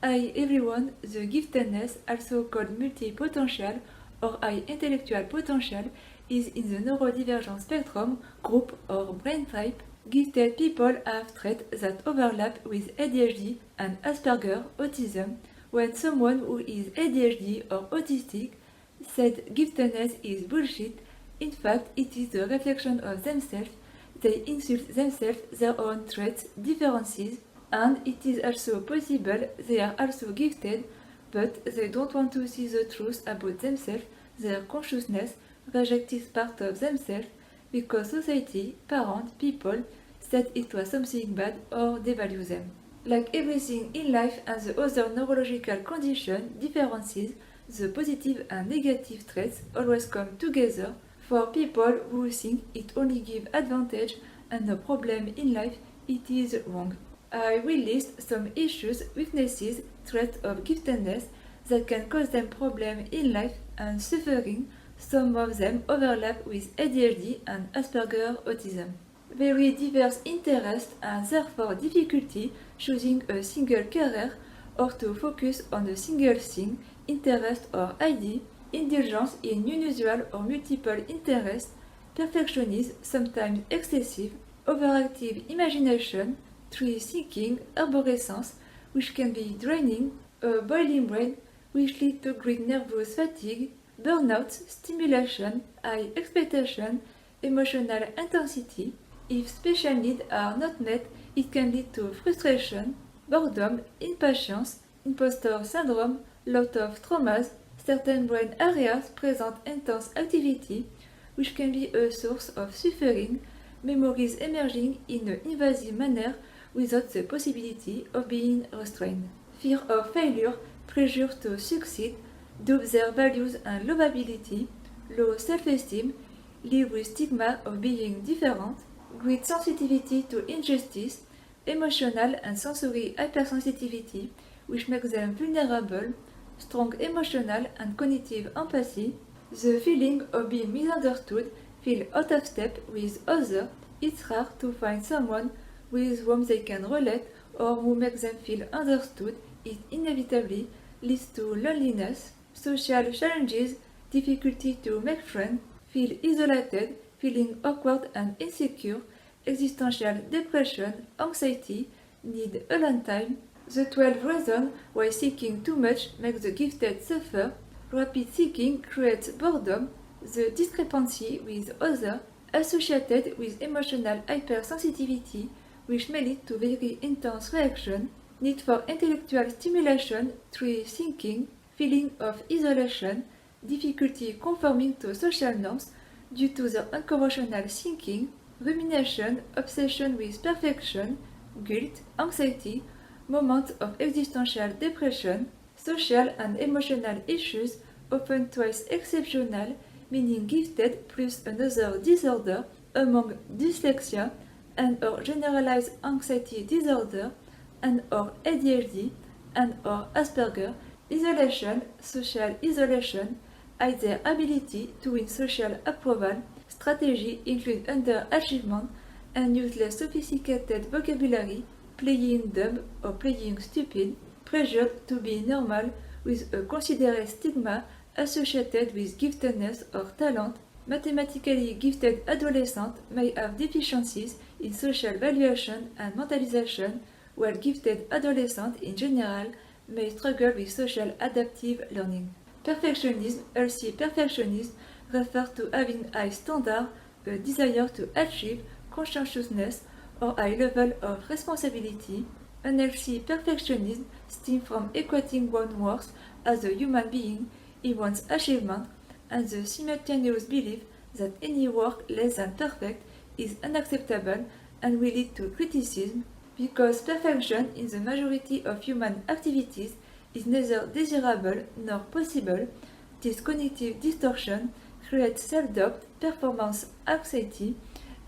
Hi everyone, the giftedness, also called multipotential or high intellectual potential, is in the neurodivergent spectrum, group or brain type. Gifted people have traits that overlap with ADHD and Asperger autism. When someone who is ADHD or autistic said giftedness is bullshit, in fact it is the reflection of themselves. They insult themselves, their own traits, differences, and it is also possible they are also gifted, but they don't want to see the truth about themselves, their consciousness, reject this part of themselves, because society, parents, people said it was something bad or devalue them. Like everything in life and the other neurological condition, differences, the positive and negative traits always come together. For people who think it only gives advantage and no problem in life, it is wrong. I will list some issues, weaknesses, traits of giftedness that can cause them problems in life and suffering. Some of them overlap with ADHD and Asperger autism. Very diverse interests and therefore difficulty choosing a single career or to focus on a single thing, interest or idea, indulgence in unusual or multiple interests, perfectionism, sometimes excessive, overactive imagination, tree seeking, arborescence, which can be draining, a boiling brain, which leads to great nervous fatigue, burnout, stimulation, high expectation, emotional intensity. If special needs are not met, it can lead to frustration, boredom, impatience, imposter syndrome, lot of traumas. Certain brain areas present intense activity, which can be a source of suffering, memories emerging in an invasive manner without the possibility of being restrained. Fear of failure, pressure to succeed, doubt their values and lovability, low self-esteem, live with stigma of being different, great sensitivity to injustice, emotional and sensory hypersensitivity, which makes them vulnerable, strong emotional and cognitive empathy, the feeling of being misunderstood, feel out of step with others. It's rare to find someone with whom they can relate or who makes them feel understood. It inevitably leads to loneliness, social challenges, difficulty to make friends, feel isolated, feeling awkward and insecure, existential depression, anxiety, need alone time. The 12 reasons why seeking too much makes the gifted suffer. Rapid seeking creates boredom, the discrepancy with others associated with emotional hypersensitivity, which may lead to very intense reaction, need for intellectual stimulation, tree thinking, feeling of isolation, difficulty conforming to social norms due to their unconventional thinking, rumination, obsession with perfection, guilt, anxiety, moments of existential depression, social and emotional issues, often twice exceptional, meaning gifted plus another disorder among dyslexia and or generalized anxiety disorder and or ADHD and or Asperger, isolation, social isolation, hide their ability to win social approval, strategy include underachievement and use less sophisticated vocabulary, playing dumb or playing stupid, pressured to be normal with a considerate stigma associated with giftedness or talent. Mathematically gifted adolescents may have deficiencies in social valuation and mentalization, while gifted adolescents in general may struggle with social adaptive learning. Perfectionism, healthy perfectionism, refers to having high standards, a desire to achieve conscientiousness or high level of responsibility. Unhealthy perfectionism stems from equating one's worth as a human being in one's achievement and the simultaneous belief that any work less than perfect is unacceptable and will lead to criticism. Because perfection in the majority of human activities is neither desirable nor possible, this cognitive distortion creates self-doubt, performance anxiety,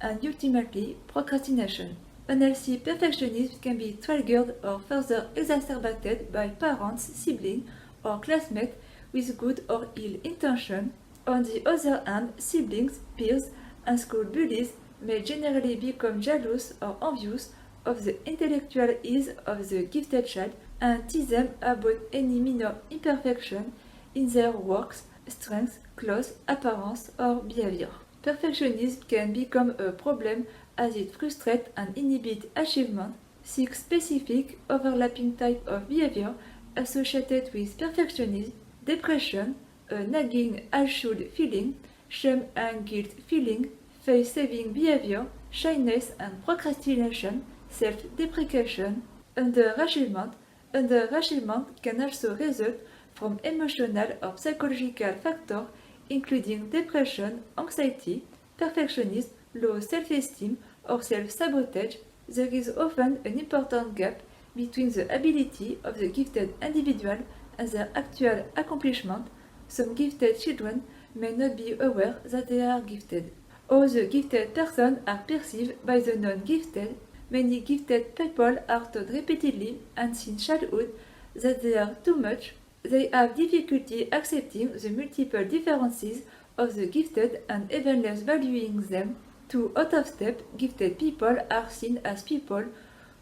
and ultimately procrastination. Unhealthy perfectionism can be triggered or further exacerbated by parents, siblings, or classmates with good or ill intention. On the other hand, siblings, peers, and school bullies may generally become jealous or envious of the intellectual ease of the gifted child and teach them about any minor imperfection in their works, strengths, clothes, appearance, or behavior. Perfectionism can become a problem as it frustrates and inhibits achievement. 6 specific overlapping types of behavior associated with perfectionism: depression, a nagging I should feeling, shame and guilt feeling, face-saving behavior, shyness and procrastination, self-deprecation, underachievement. Underachievement can also result from emotional or psychological factors including depression, anxiety, perfectionism, low self-esteem, or self-sabotage. There is often an important gap between the ability of the gifted individual and their actual accomplishment. Some gifted children may not be aware that they are gifted. All the gifted persons are perceived by the non-gifted. Many gifted people are told repeatedly and since childhood that they are too much. They have difficulty accepting the multiple differences of the gifted and even less valuing them. Too out of step, gifted people are seen as people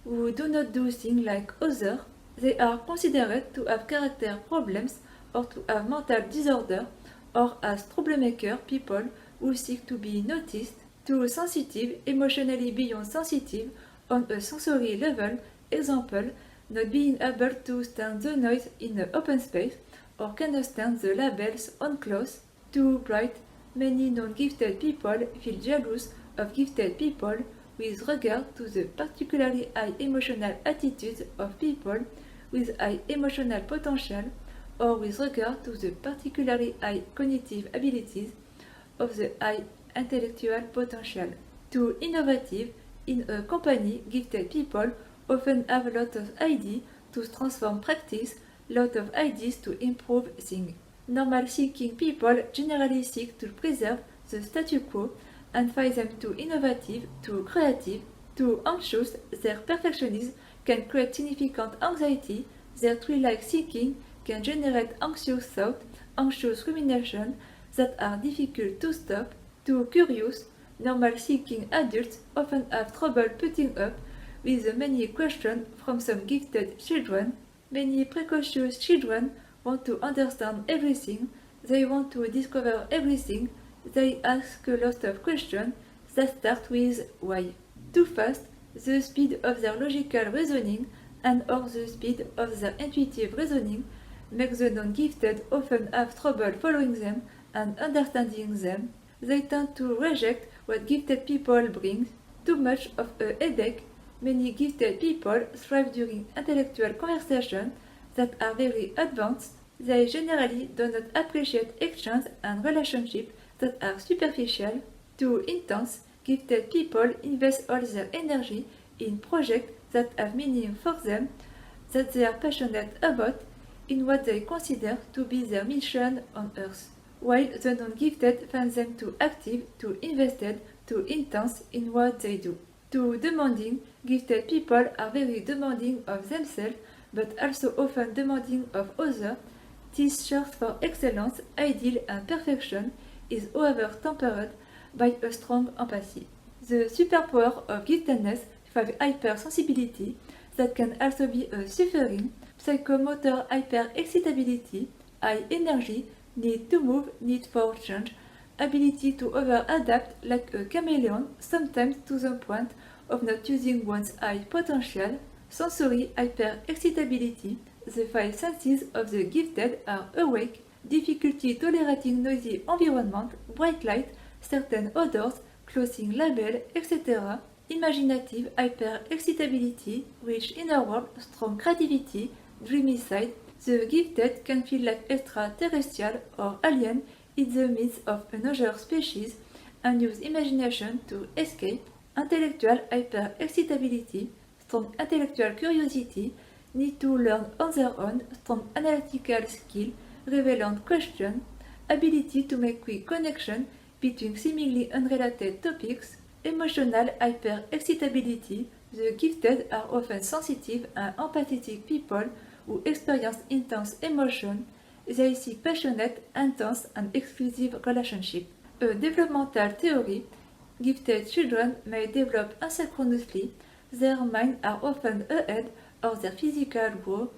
who do not do things like others. They are considered to have character problems or to have mental disorder, or as troublemaker people who seek to be noticed. Too sensitive, emotionally beyond sensitive on a sensory level, example, not being able to stand the noise in an open space or cannot stand the labels on clothes. Too bright, many non-gifted people feel jealous of gifted people with regard to the particularly high emotional attitudes of people with high emotional potential, or with regard to the particularly high cognitive abilities of the high intellectual potential. Too innovative, in a company, gifted people often have a lot of ideas to transform practice, lot of ideas to improve things. Normal thinking people generally seek to preserve the status quo and find them too innovative, too creative, too anxious. Their perfectionism can create significant anxiety. Their tree-like thinking can generate anxious thought, anxious rumination that are difficult to stop. Too curious, normal thinking adults often have trouble putting up with the many questions from some gifted children. Many precocious children want to understand everything, they want to discover everything, they ask a lot of questions that start with why. Too fast, the speed of their logical reasoning and or the speed of their intuitive reasoning makes the non-gifted often have trouble following them and understanding them. They tend to reject what gifted people bring. Too much of a headache. Many gifted people thrive during intellectual conversations that are very advanced. They generally do not appreciate exchanges and relationships that are superficial. Too intense, gifted people invest all their energy in projects that have meaning for them, that they are passionate about, in what they consider to be their mission on earth, while the non-gifted find them too active, too invested, too intense in what they do. Too demanding, gifted people are very demanding of themselves, but also often demanding of others. This search for excellence, ideal and perfection is however tempered by a strong empathy. The superpower of giftedness is hypersensibility that can also be a suffering, psychomotor hyperexcitability, high energy, need to move, need for change, ability to over-adapt like a chameleon, sometimes to the point of not using one's high potential, sensory hyperexcitability, the five senses of the gifted are awake, difficulty tolerating noisy environment, bright light, certain odors, clothing label, etc. Imaginative hyperexcitability, rich inner world, strong creativity, dreamy side. The gifted can feel like extraterrestrial or alien in the midst of another species and use imagination to escape. Intellectual hyperexcitability, strong intellectual curiosity, need to learn on their own, strong analytical skill, relevant question, ability to make quick connection between seemingly unrelated topics. Emotional hyperexcitability, the gifted are often sensitive and empathetic people who experience intense emotion. They seek passionate, intense and exclusive relationships. A developmental theory, gifted children may develop asynchronously, their minds are often ahead of their physical growth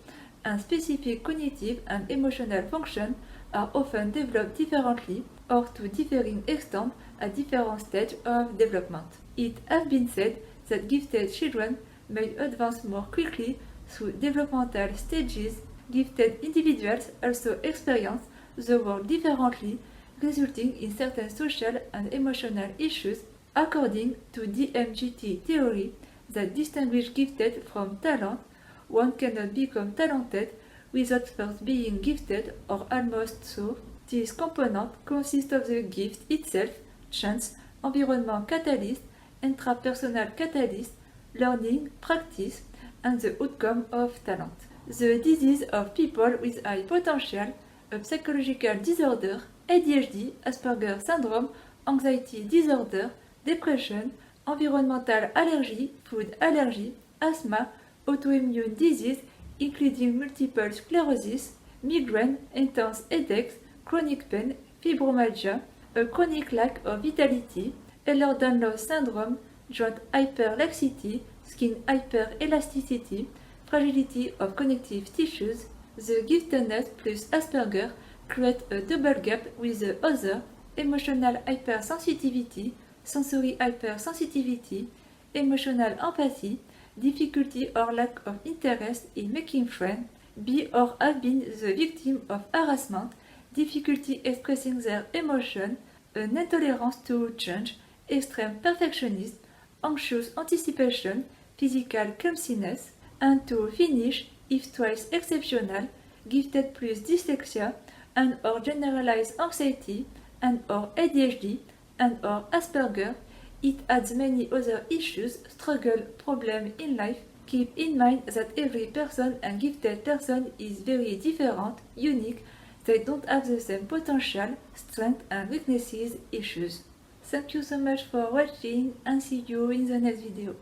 and specific cognitive and emotional functions are often developed differently or to differing extent at different stages of development. It has been said that gifted children may advance more quickly through developmental stages. Gifted individuals also experience the world differently, resulting in certain social and emotional issues. According to DMGT theory that distinguishes gifted from talent, one cannot become talented without first being gifted or almost so. This component consists of the gift itself, chance, environment catalyst, intrapersonal catalyst, learning, practice, and the outcome of talent. The disease of people with high potential, a psychological disorder, ADHD, Asperger syndrome, anxiety disorder, depression, environmental allergy, food allergy, asthma, autoimmune disease, including multiple sclerosis, migraine, intense headaches, chronic pain, fibromyalgia, a chronic lack of vitality, Ehlers-Danlos syndrome, joint hyperlaxity, skin hyperelasticity, fragility of connective tissues. The giftedness plus Asperger create a double gap with the other, emotional hypersensitivity, sensory hypersensitivity, emotional empathy, difficulty or lack of interest in making friends, be or have been the victim of harassment, difficulty expressing their emotion, an intolerance to change, extreme perfectionism, anxious anticipation, physical clumsiness, and to finish, if twice exceptional, gifted plus dyslexia, and or generalized anxiety, and or ADHD, and or Asperger. It adds many other issues, struggle, problems in life. Keep in mind that every person and gifted person is very different, unique. They don't have the same potential, strengths and weaknesses, issues. Thank you so much for watching and see you in the next video.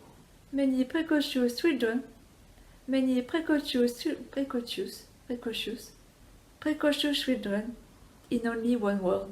Many precocious children, precocious children in only one word.